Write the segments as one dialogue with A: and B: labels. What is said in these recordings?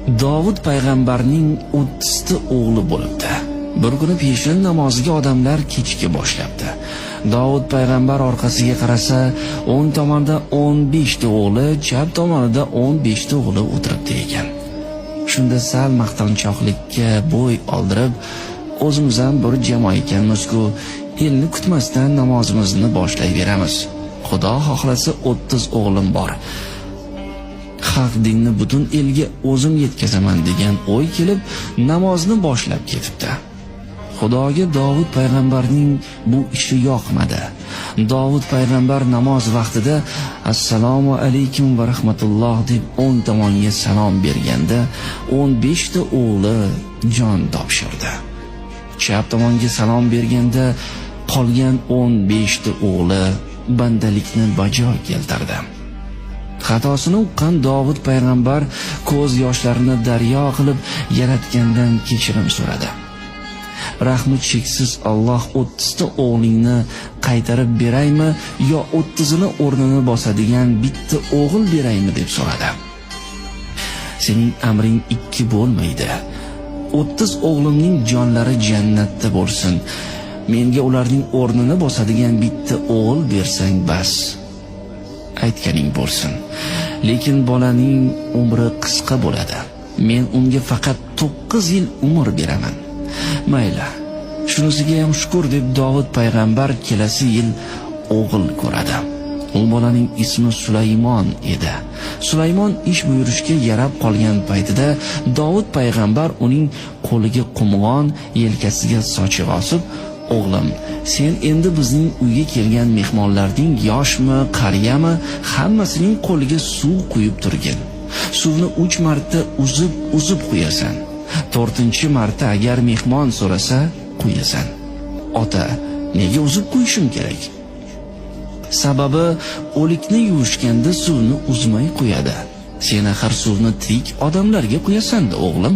A: Davud payg'ambarning 30 ta o'g'li bo'libdi. Bir kuni peshin namoziga odamlar kechga boshlabdi. Davud payg'ambar orqasiga qarasa, o'ng tomonda 15 ta o'g'li, chap tomonida 15 ta o'g'li o'tiribdi ekan. Shunda sal maqtanchoqlikka bo'y oldirib, o'zimiz ham bir jamoa ekanmiz-ku, elni kutmasdan namozimizni boshlayveramiz. Xudo xohlasa 30 o'g'lim bor. Haq dinni butun elga o'zim yetkazaman degan o'y kelib, namozni boshlab ketibdi. Xudoga Davud payg'ambarning bu ishi yoqmadi. Davud payg'ambar namoz vaqtida assalomu alaykum va rahmatulloh deb o'ng tomonga salom berganda 15 ta o'g'li jon topshirdi. Chap tomonga salom berganda qolgan 15 ta o'g'li bandalikni bajo keltirdi. Xatosini uqqan Davud payg'ambar ko'z yoshlarini daryo qilib Yaratgandan kechirim so'radi. Rahmi cheksiz Alloh 30 ta o'g'lingni qaytarib beraymi yo 30 ni o'rnini bosadigan bitta o'g'il beraymi deb so'radi. Sening amring ikki bo'lmaydi. 30 o'g'limning jonlari jannatda bo'lsin. Menga ularning o'rnini bosadigan bitta o'g'il bersang bas. Aytganing bo'lsin. Lekin bolaning umri qisqa bo'ladi. Men unga faqat 9 yil umr beraman. Mayli, shunisiga ham shukr deb Davud payg'ambar kelasi yil o'g'il ko'radi. U bolaning ismi Sulaymon edi. Sulaymon ish buyurishga yarab qolgan paytida Davud payg'ambar uning qo'liga qumg'on, yelkasiga sochiq osib, o'g'lim, sen endi bizning uyga kelgan mehmonlarning yoshmi, qariyami, hammasining qo'liga suv quyib turgin. Suvni 3 marta uzib quyasan. 4-marta agar mehmon so'rasa, quyasan. Ota, nega uzib quyishim kerak? Sababi o'likni yuvishganda suvni uzmay quyadi. Sen axir suvni tirik odamlarga quyasan-da, o'g'lim.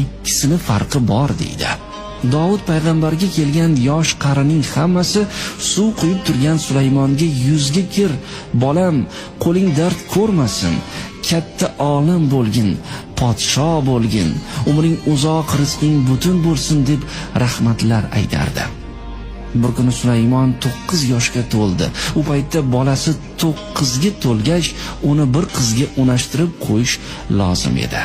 A: Ikkisini farqi bor deydi. Davud payg'ambarga kelgan yosh qarining hammasi suv quyib turgan Sulaymonga yuzga kir, bolam, qo'ling dard ko'rmasin, katta olim bo'lgin, podsho bo'lgin, umring uzoq, rizqing butun bo'lsin deb rahmatlar aytardi. Bir kuni Sulaymon 9 yoshga to'ldi. U paytda bolasi 9 ga to'lgach, uni bir qizga unashtirib qo'yish lozim edi.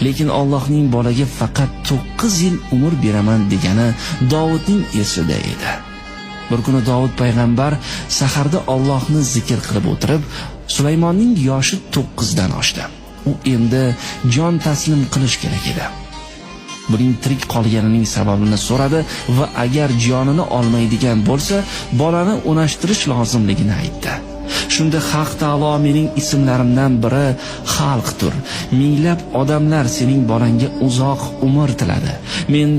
A: Lekin Allohning bolaga faqat 9 yil umr beraman degani Davudning esida edi. Bir kuni Davud payg'ambar saharda Allohni zikr qilib o'tirib, Sulaymonning yoshi 9 dan oshdi. U endi jon taslim qilish kerak edi. Buning tirik qolganining sababini so'radi va agar jonini olmaydigan bo'lsa, bolani unashtirish lozimligini aytdi. Shunda Haq taolo mening ismlarimdan biri Xalqdir. Minglab odamlar sening bolangga uzoq umr tiladi. Men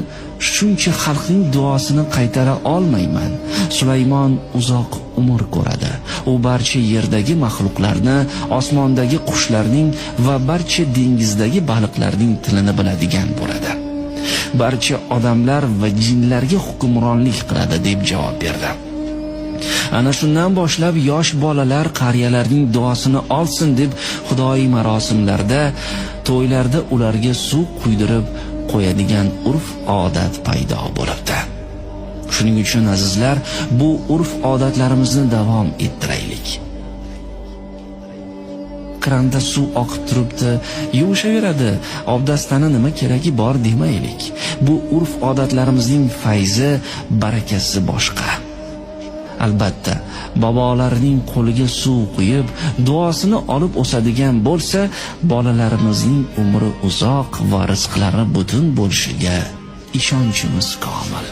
A: shuncha xalqning duosini qaytara olmayman. Sulaymon uzoq umr ko'radi. U barcha yerdagi maxluqlarni, osmondagi qushlarning va barcha dengizdagi baliqlarning tilini biladigan bo'ladi. Barcha odamlar va jinlarga hukmronlik qiladi deb javob berdi. Ana shundan boshlab yosh bolalar qariyalarning duosini olsin deb xudoiy marosimlarda, to'ylarda ularga suv quydirib qo'yadigan urf-odat paydo bo'libdi. Shuning uchun azizlar, bu urf-odatlarimizni davom ettiraylik. Kranda suv oqib turibdi, yuvishaveradi, obdastani nima keragi bor demaylik. Bu urf-odatlarimizning fayzi, barakasi boshqa. Albatta, bobolarning qo'liga suv quyib, duosini olib o'sadigan bo'lsa, bolalarimizning umri uzoq va rizqlari butun bo'lishiga ishonchimiz komil.